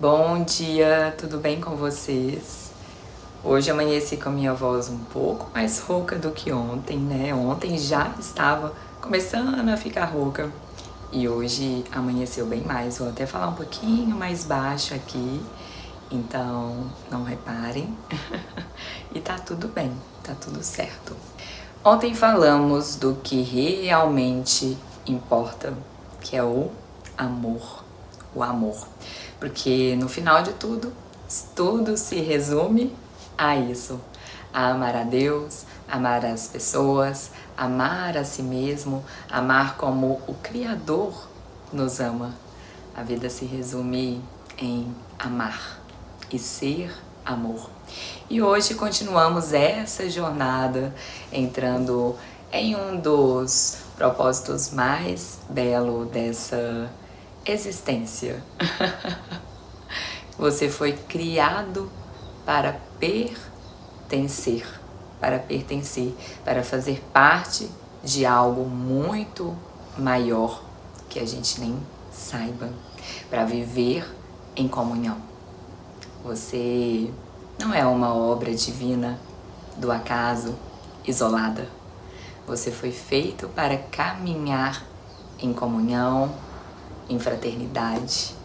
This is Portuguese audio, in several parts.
Bom dia, tudo bem com vocês? Hoje amanheci com a minha voz um pouco mais rouca do que ontem, né? Ontem já estava começando a ficar rouca e hoje amanheceu bem mais. Vou até falar um pouquinho mais baixo aqui, então não reparem. E tá tudo bem, tá tudo certo. Ontem falamos do que realmente importa, que é o amor. O amor. Porque no final de tudo, tudo se resume a isso. A amar a Deus, amar as pessoas, amar a si mesmo, amar como o Criador nos ama. A vida se resume em amar e ser amor. E hoje continuamos essa jornada entrando em um dos propósitos mais belos dessa existência. Você foi criado para pertencer, para fazer parte de algo muito maior que a gente nem saiba, para viver em comunhão. Você não é uma obra divina do acaso, isolada. Você foi feito para caminhar em comunhão, em fraternidade.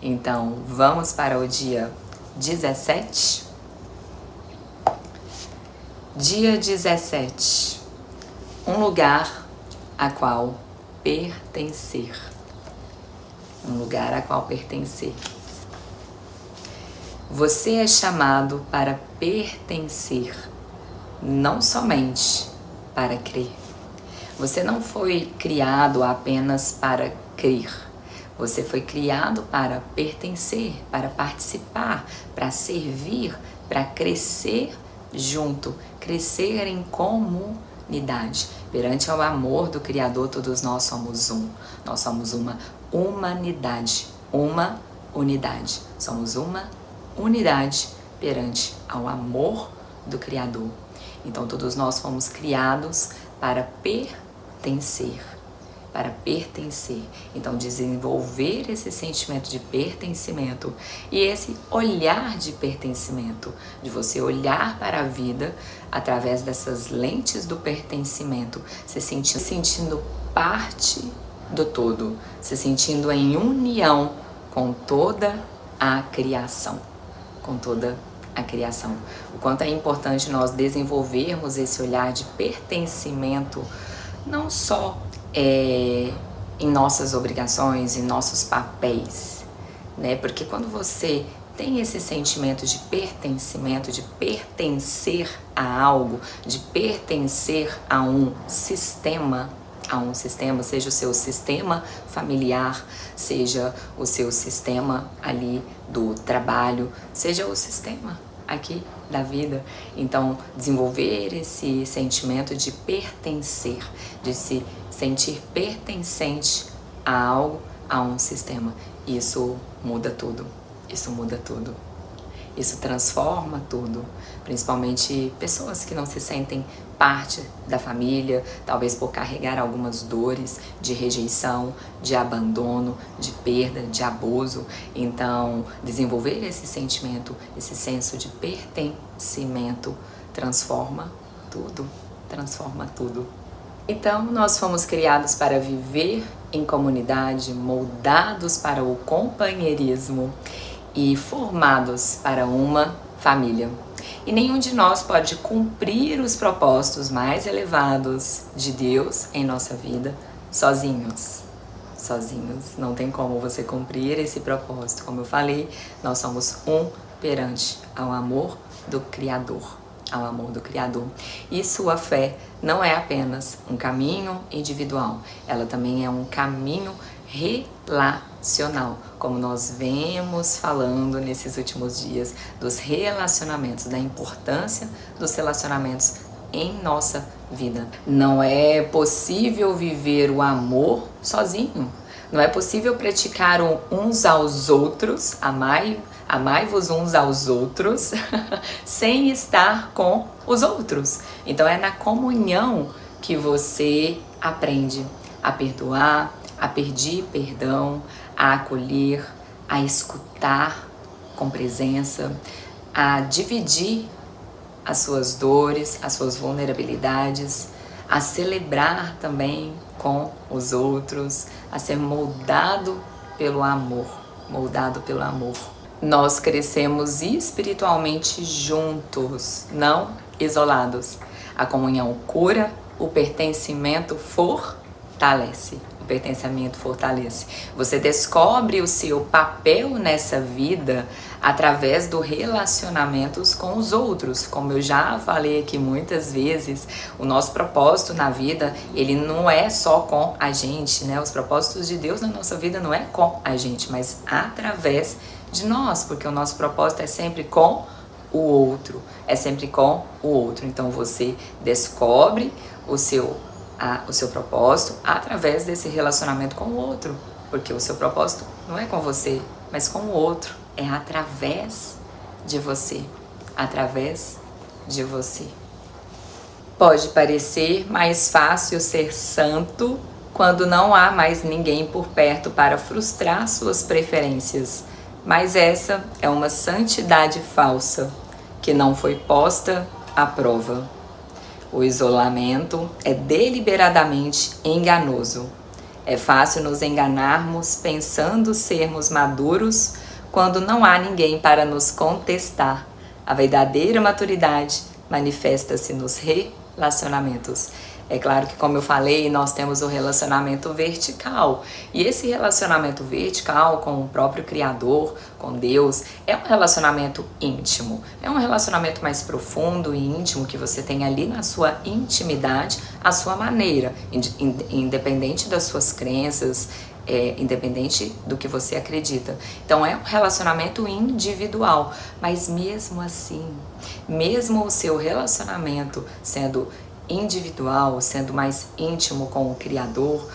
Então, vamos para o dia 17. Dia 17. Um lugar a qual pertencer. Um lugar a qual pertencer. Você é chamado para pertencer, não somente para crer. Você não foi criado apenas para crer. Você foi criado para pertencer, para participar, para servir, para crescer junto, crescer em comunidade. Perante ao amor do Criador, todos nós somos um. Nós somos uma humanidade, uma unidade. Somos uma unidade perante ao amor do Criador. Então todos nós fomos criados para pertencer. Para pertencer. Então desenvolver esse sentimento de pertencimento e esse olhar de pertencimento, de você olhar para a vida através dessas lentes do pertencimento, se sentindo parte do todo, se sentindo em união com toda a criação, com toda a criação. O quanto é importante nós desenvolvermos esse olhar de pertencimento, não só em nossas obrigações, em nossos papéis, né? Porque quando você tem esse sentimento de pertencimento, de pertencer a algo, de pertencer a um sistema, seja o seu sistema familiar, seja o seu sistema ali do trabalho, seja o sistema aqui da vida. Então, desenvolver esse sentimento de pertencer, de se sentir pertencente a algo, a um sistema. Isso muda tudo. Isso muda tudo. Isso transforma tudo, principalmente pessoas que não se sentem parte da família, talvez por carregar algumas dores de rejeição, de abandono, de perda, de abuso. Então, desenvolver esse sentimento, esse senso de pertencimento, transforma tudo, transforma tudo. Então, nós fomos criados para viver em comunidade, moldados para o companheirismo e formados para uma família. E nenhum de nós pode cumprir os propósitos mais elevados de Deus em nossa vida sozinhos. Sozinhos. Não tem como você cumprir esse propósito. Como eu falei, nós somos um perante ao amor do Criador. Ao amor do Criador. E sua fé não é apenas um caminho individual, ela também é um caminho relacional, como nós vemos falando nesses últimos dias dos relacionamentos, da importância dos relacionamentos em nossa vida. Não é possível viver o amor sozinho. Não é possível praticar uns aos outros, amai-vos uns aos outros, sem estar com os outros. Então é na comunhão que você aprende a perdoar, a pedir perdão, a acolher, a escutar com presença, a dividir as suas dores, as suas vulnerabilidades, a celebrar também com os outros, a ser moldado pelo amor, moldado pelo amor. Nós crescemos espiritualmente juntos, não isolados. A comunhão cura, o pertencimento fortalece. O pertencimento fortalece. Você descobre o seu papel nessa vida através dos relacionamentos com os outros. Como eu já falei aqui muitas vezes, o nosso propósito na vida, ele não é só com a gente, né? Os propósitos de Deus na nossa vida não é com a gente, mas através de nós, porque o nosso propósito é sempre com o outro, é sempre com o outro. Então você descobre o seu propósito através desse relacionamento com o outro, porque o seu propósito não é com você, mas com o outro, é através de você, através de você. Pode parecer mais fácil ser santo quando não há mais ninguém por perto para frustrar suas preferências, mas essa é uma santidade falsa que não foi posta à prova. O isolamento é deliberadamente enganoso. É fácil nos enganarmos pensando sermos maduros quando não há ninguém para nos contestar. A verdadeira maturidade manifesta-se nos relacionamentos. É claro que, como eu falei, nós temos o relacionamento vertical. E esse relacionamento vertical com o próprio Criador, com Deus, é um relacionamento íntimo. É um relacionamento mais profundo e íntimo que você tem ali na sua intimidade, à sua maneira, independente das suas crenças, independente do que você acredita. Então é um relacionamento individual. Mas mesmo assim, mesmo o seu relacionamento sendo individual, sendo mais íntimo com o Criador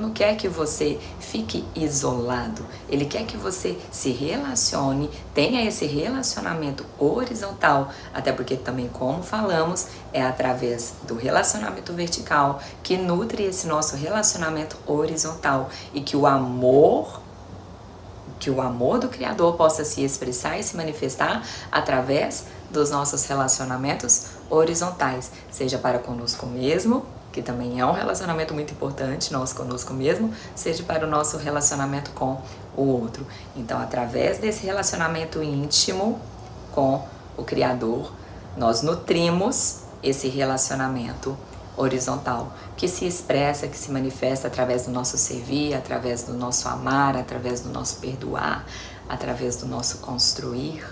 não quer que você fique isolado. Ele quer que você se relacione, tenha esse relacionamento horizontal, até porque também, como falamos, é através do relacionamento vertical que nutre esse nosso relacionamento horizontal e que o amor do Criador possa se expressar e se manifestar através dos nossos relacionamentos horizontais, seja para conosco mesmo, que também é um relacionamento muito importante, nós conosco mesmo, seja para o nosso relacionamento com o outro. Então, através desse relacionamento íntimo com o Criador, nós nutrimos esse relacionamento horizontal, que se expressa, que se manifesta através do nosso servir, através do nosso amar, através do nosso perdoar, através do nosso construir.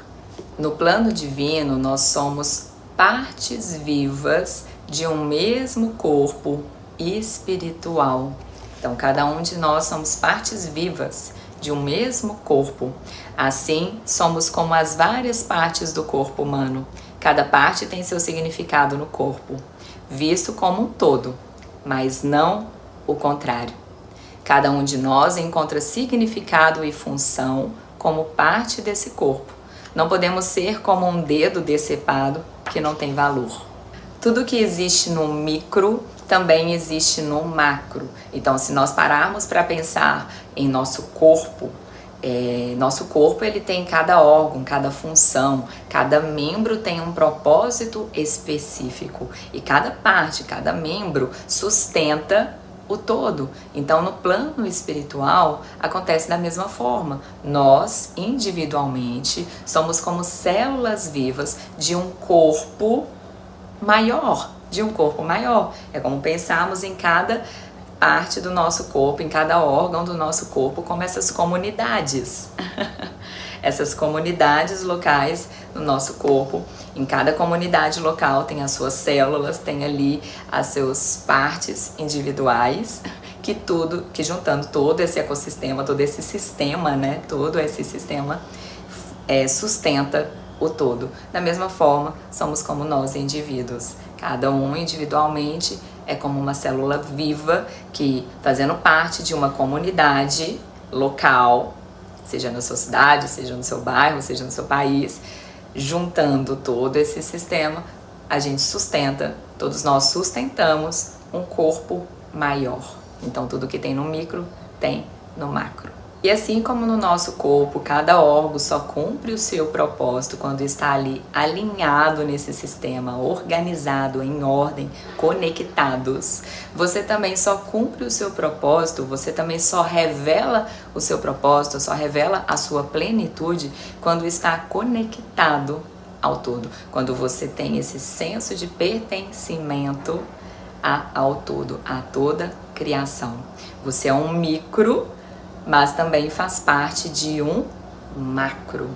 No plano divino, nós somos partes vivas de um mesmo corpo espiritual. Então, cada um de nós somos partes vivas de um mesmo corpo. Assim, somos como as várias partes do corpo humano. Cada parte tem seu significado no corpo, visto como um todo, mas não o contrário. Cada um de nós encontra significado e função como parte desse corpo. Não podemos ser como um dedo decepado que não tem valor. Tudo que existe no micro também existe no macro. Então, se nós pararmos para pensar em nosso corpo ele tem cada órgão, cada função, cada membro tem um propósito específico e cada parte, cada membro sustenta o todo. Então, no plano espiritual, acontece da mesma forma. Nós, individualmente, somos como células vivas de um corpo maior, É como pensarmos em cada parte do nosso corpo, em cada órgão do nosso corpo, como essas comunidades. Essas comunidades locais no nosso corpo. Em cada comunidade local tem as suas células, tem ali as suas partes individuais, que juntando todo esse ecossistema, todo esse sistema, né? Todo esse sistema sustenta o todo. Da mesma forma, somos como nós indivíduos. Cada um individualmente é como uma célula viva que, fazendo parte de uma comunidade local, seja na sua cidade, seja no seu bairro, seja no seu país, juntando todo esse sistema, a gente sustenta, todos nós sustentamos um corpo maior. Então, tudo que tem no micro tem no macro. E assim como no nosso corpo, cada órgão só cumpre o seu propósito quando está ali alinhado nesse sistema, organizado, em ordem, conectados. Você também só cumpre o seu propósito, você também só revela o seu propósito, só revela a sua plenitude quando está conectado ao todo. Quando você tem esse senso de pertencimento ao todo, a toda criação. Você é um micro, mas também faz parte de um macro.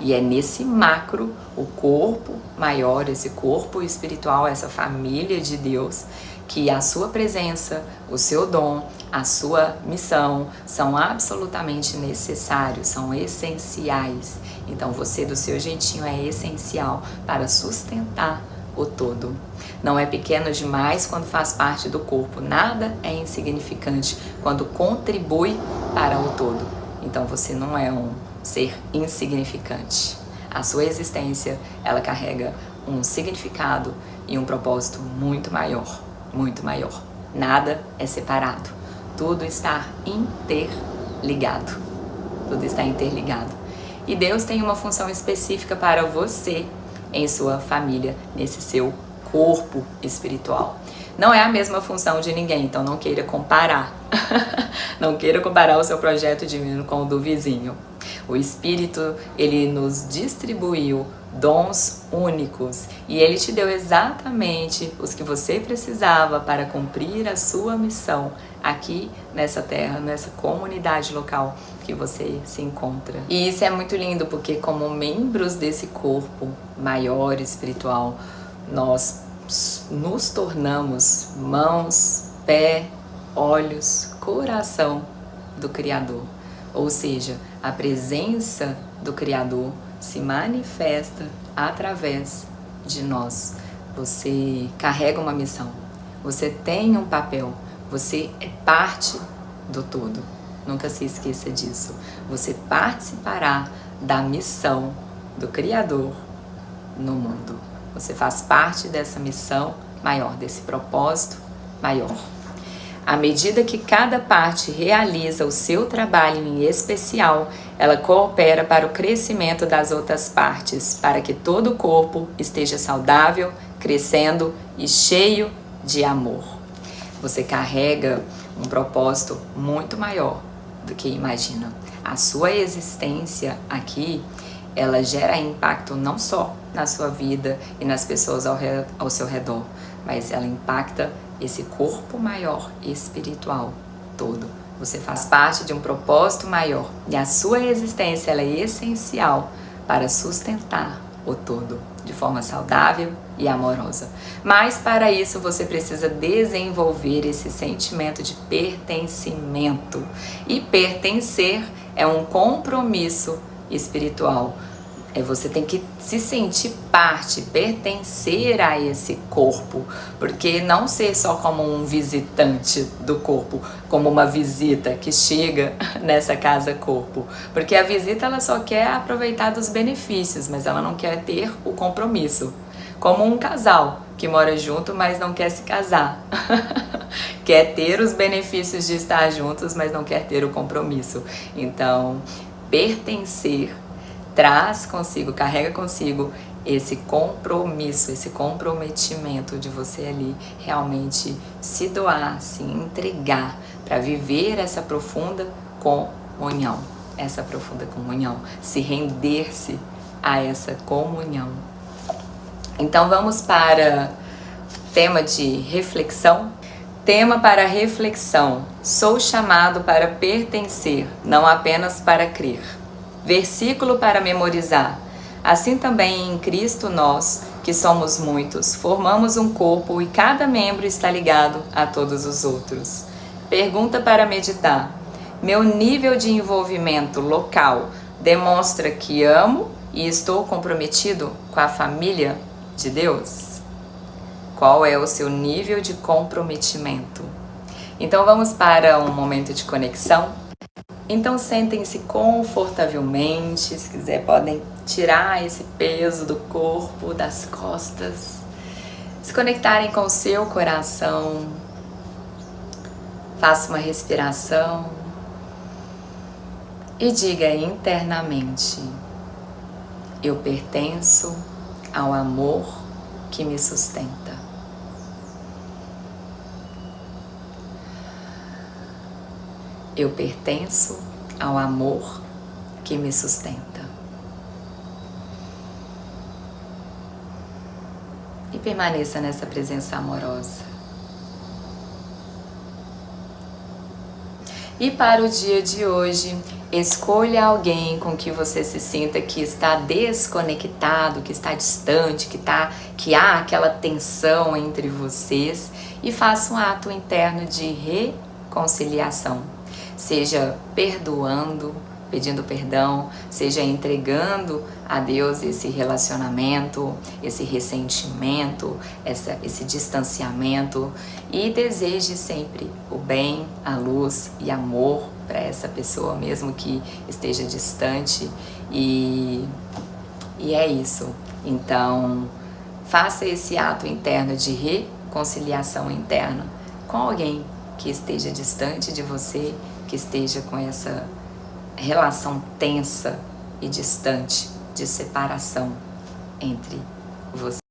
E é nesse macro, o corpo maior, esse corpo espiritual, essa família de Deus, que a sua presença, o seu dom, a sua missão são absolutamente necessários, são essenciais. Então você, do seu jeitinho, é essencial para sustentar o todo. Não é pequeno demais quando faz parte do corpo, nada é insignificante quando contribui para o todo. Então você não é um ser insignificante. A sua existência, ela carrega um significado e um propósito muito maior, muito maior. Nada é separado, tudo está interligado. Tudo está interligado. E Deus tem uma função específica para você em sua família, nesse seu corpo espiritual. Não é a mesma função de ninguém, então não queira comparar. Não queira comparar o seu projeto divino com o do vizinho. O Espírito, ele nos distribuiu dons únicos e ele te deu exatamente os que você precisava para cumprir a sua missão aqui nessa terra, nessa comunidade local que você se encontra. E isso é muito lindo porque como membros desse corpo maior espiritual, nós nos tornamos mãos, pé, olhos, coração do Criador. Ou seja, a presença do Criador se manifesta através de nós. Você carrega uma missão, você tem um papel, você é parte do todo. Nunca se esqueça disso. Você participará da missão do Criador no mundo. Você faz parte dessa missão maior, desse propósito maior. À medida que cada parte realiza o seu trabalho em especial, ela coopera para o crescimento das outras partes, para que todo o corpo esteja saudável, crescendo e cheio de amor. Você carrega um propósito muito maior do que imagina. A sua existência aqui, ela gera impacto não só na sua vida e nas pessoas ao seu redor, mas ela impacta esse corpo maior espiritual todo. Você faz parte de um propósito maior e a sua existência ela é essencial para sustentar o todo de forma saudável e amorosa. Mas para isso você precisa desenvolver esse sentimento de pertencimento. E pertencer é um compromisso espiritual. Você tem que se sentir parte, pertencer a esse corpo, porque não ser só como um visitante do corpo, como uma visita que chega nessa casa corpo, porque a visita ela só quer aproveitar dos benefícios, mas ela não quer ter o compromisso, como um casal que mora junto, mas não quer se casar, quer ter os benefícios de estar juntos, mas não quer ter o compromisso. Então, pertencer traz consigo, carrega consigo esse compromisso, esse comprometimento de você ali realmente se doar, se entregar para viver essa profunda comunhão, se render-se a essa comunhão. Então vamos para tema de reflexão. Tema para reflexão: sou chamado para pertencer, não apenas para crer. Versículo para memorizar: assim também em Cristo nós, que somos muitos, formamos um corpo e cada membro está ligado a todos os outros. Pergunta para meditar: meu nível de envolvimento local demonstra que amo e estou comprometido com a família de Deus? Qual é o seu nível de comprometimento? Então vamos para um momento de conexão. Então sentem-se confortavelmente, se quiser podem tirar esse peso do corpo, das costas, se conectarem com o seu coração. Faça uma respiração E diga internamente: eu pertenço ao amor que me sustenta. Eu pertenço ao amor que me sustenta. E permaneça nessa presença amorosa. E para o dia de hoje, escolha alguém com que você se sinta que está desconectado, que está distante, que há aquela tensão entre vocês e faça um ato interno de reconciliação. Seja perdoando, pedindo perdão, seja entregando a Deus esse relacionamento, esse ressentimento, esse distanciamento, e deseje sempre o bem, a luz e amor para essa pessoa, mesmo que esteja distante, e é isso. Então, faça esse ato interno de reconciliação interna com alguém que esteja distante de você, que esteja com essa relação tensa e distante de separação entre você.